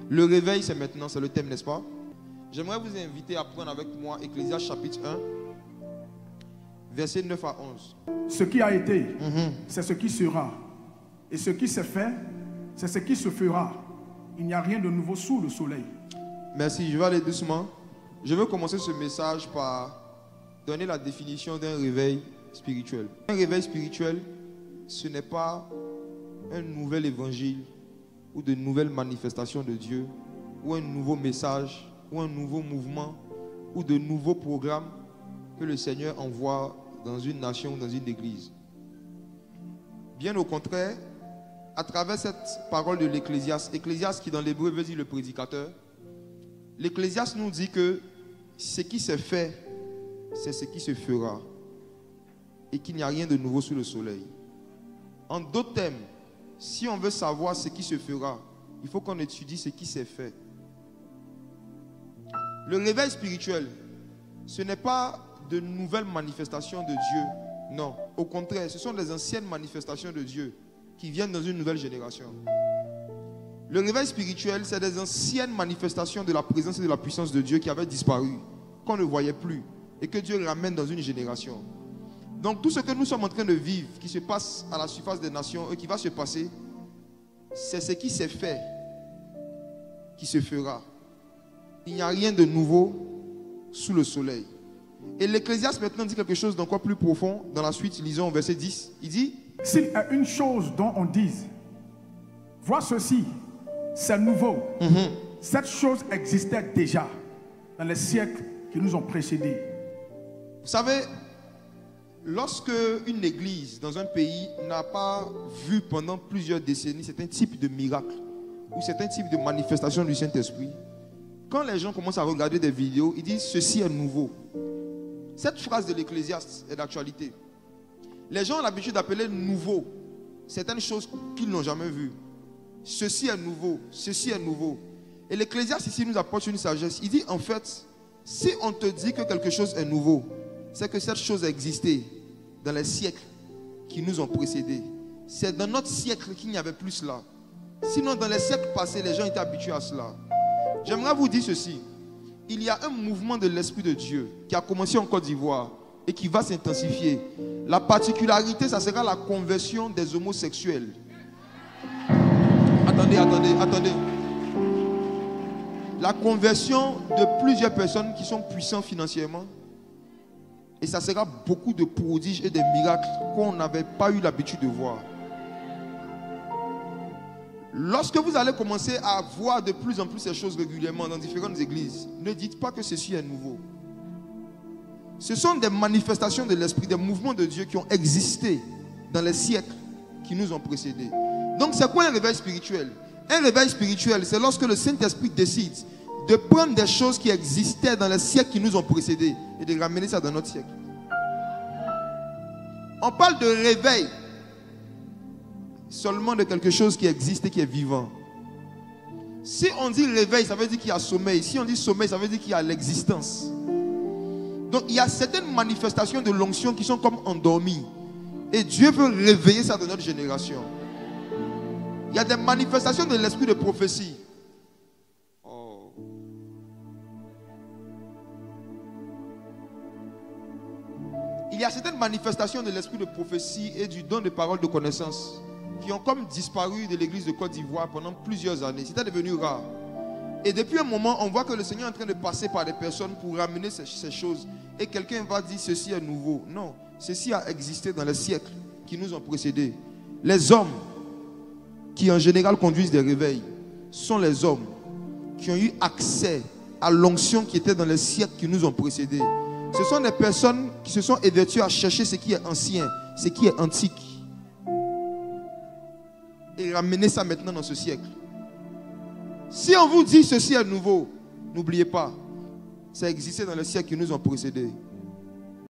Le réveil, c'est maintenant, c'est le thème, n'est-ce pas? J'aimerais vous inviter à prendre avec moi Ecclésiaste chapitre 1, versets 9 à 11. Ce qui a été, c'est ce qui sera. Et ce qui s'est fait, c'est ce qui se fera. Il n'y a rien de nouveau sous le soleil. Merci, je vais aller doucement. Je veux commencer ce message par donner la définition d'un réveil spirituel. Un réveil spirituel, ce n'est pas un nouvel évangile ou de nouvelles manifestations de Dieu, ou un nouveau message, ou un nouveau mouvement, ou de nouveaux programmes que le Seigneur envoie dans une nation ou dans une église. Bien au contraire, à travers cette parole de l'Ecclésiaste, Ecclésiaste qui dans l'hébreu veut dire le prédicateur, l'Ecclésiaste nous dit que ce qui s'est fait, c'est ce qui se fera, et qu'il n'y a rien de nouveau sous le soleil. En d'autres termes, si on veut savoir ce qui se fera, il faut qu'on étudie ce qui s'est fait. Le réveil spirituel, ce n'est pas de nouvelles manifestations de Dieu. Non, au contraire, ce sont des anciennes manifestations de Dieu qui viennent dans une nouvelle génération. Le réveil spirituel, c'est des anciennes manifestations de la présence et de la puissance de Dieu qui avaient disparu, qu'on ne voyait plus, et que Dieu ramène dans une génération. Donc tout ce que nous sommes en train de vivre, qui se passe à la surface des nations et qui va se passer, c'est ce qui s'est fait, qui se fera. Il n'y a rien de nouveau sous le soleil. Et l'Ecclésiaste maintenant dit quelque chose d'encore plus profond. Dans la suite, lisons au verset 10. Il dit: S'il y a une chose dont on dise, vois ceci, c'est nouveau. Cette chose existait déjà dans les siècles qui nous ont précédés. Vous savez, lorsque une église dans un pays n'a pas vu pendant plusieurs décennies certains types de miracles ou certains types de manifestations du Saint-Esprit, quand les gens commencent à regarder des vidéos, ils disent ceci est nouveau. Cette phrase de l'Ecclésiaste est d'actualité. Les gens ont l'habitude d'appeler nouveau certaines choses qu'ils n'ont jamais vues. Ceci est nouveau, ceci est nouveau. Et l'Ecclésiaste ici nous apporte une sagesse. Il dit en fait, si on te dit que quelque chose est nouveau, c'est que cette chose a existé dans les siècles qui nous ont précédés. C'est dans notre siècle qu'il n'y avait plus cela. Sinon, dans les siècles passés, les gens étaient habitués à cela. J'aimerais vous dire ceci. Il y a un mouvement de l'Esprit de Dieu qui a commencé en Côte d'Ivoire et qui va s'intensifier. La particularité, ça sera la conversion des homosexuels. Attendez. La conversion de plusieurs personnes qui sont puissantes financièrement. Et ça sera beaucoup de prodiges et de miracles qu'on n'avait pas eu l'habitude de voir. Lorsque vous allez commencer à voir de plus en plus ces choses régulièrement dans différentes églises, ne dites pas que ceci est nouveau. Ce sont des manifestations de l'Esprit, des mouvements de Dieu qui ont existé dans les siècles qui nous ont précédés. Donc c'est quoi un réveil spirituel? Un réveil spirituel, c'est lorsque le Saint-Esprit décide de prendre des choses qui existaient dans les siècles qui nous ont précédés et de ramener ça dans notre siècle. On parle de réveil seulement de quelque chose qui existe et qui est vivant. Si on dit réveil, ça veut dire qu'il y a sommeil. Si on dit sommeil, ça veut dire qu'il y a l'existence. Donc il y a certaines manifestations de l'onction qui sont comme endormies. Et Dieu veut réveiller ça dans notre génération. Il y a des manifestations de l'esprit de prophétie. Il y a certaines manifestations de l'esprit de prophétie et du don de parole de connaissance qui ont comme disparu de l'église de Côte d'Ivoire pendant plusieurs années. C'était devenu rare. Et depuis un moment, on voit que le Seigneur est en train de passer par des personnes pour ramener ces choses. Et quelqu'un va dire ceci est nouveau. Non, ceci a existé dans les siècles qui nous ont précédés. Les hommes qui en général conduisent des réveils sont les hommes qui ont eu accès à l'onction qui était dans les siècles qui nous ont précédés. Ce sont des personnes qui se sont évertuées à chercher ce qui est ancien, ce qui est antique. Et ramener ça maintenant dans ce siècle. Si on vous dit ceci est nouveau, n'oubliez pas, ça existait dans les siècles qui nous ont précédés.